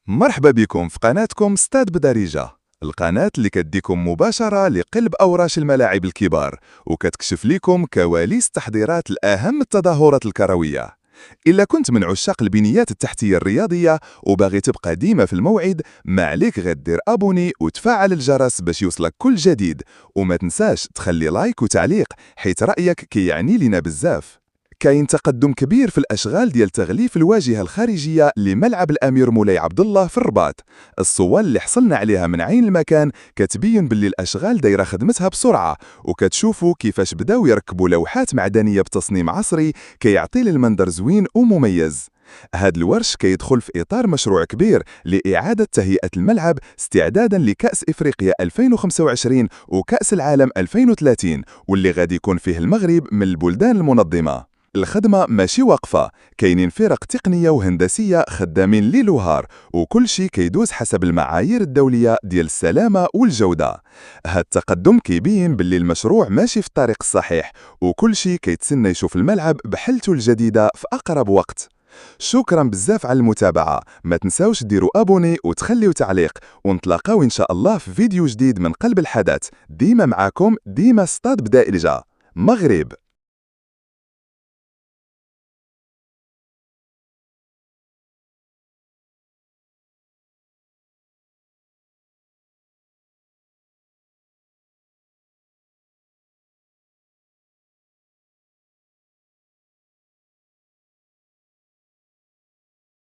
مرحبا بكم في قناتكم ستاد بدارجة، القناة اللي كديكم مباشرة لقلب أوراش الملاعب الكبار وكتكشف لكم كواليس تحضيرات الأهم التظاهرات الكروية. إلا كنت من عشاق البنيات التحتية الرياضية وباغي تبقى ديما في الموعد، ما عليك غير دير أبوني وتفعل الجرس باش يوصلك كل جديد، وما تنساش تخلي لايك وتعليق حيث رأيك كيعني لنا بزاف. كاين تقدم كبير في الأشغال ديال تغليف الواجهة الخارجية لملعب الأمير مولاي عبد الله في الرباط. الصور اللي حصلنا عليها من عين المكان كتبين باللي الأشغال دايرة خدمتها بسرعة، وكتشوفوا كيفاش بداو يركبوا لوحات معدنية بتصميم عصري كيعطي للمنظر زوين ومميز. هاد الورش كيدخل في إطار مشروع كبير لإعادة تهيئة الملعب استعدادا لكأس إفريقيا 2025 وكأس العالم 2030، واللي غادي يكون فيه المغرب من البلدان المنظمة. الخدمة ماشي واقفة، كاينين فرق تقنية وهندسية خدامين ليل وهار، وكل شي كيدوز حسب المعايير الدولية ديال السلامة والجودة. هاد التقدم كيبين باللي المشروع ماشي في الطريق الصحيح، وكل شي كيتسنى يشوف الملعب بحلته الجديدة في أقرب وقت. شكرا بزاف على المتابعة، ما تنساوش ديروا أبوني وتخليوا تعليق، ونتلاقاو إن شاء الله في فيديو جديد من قلب الحدث. ديما معاكم، ديما ستاد بدائرجة، مغرب.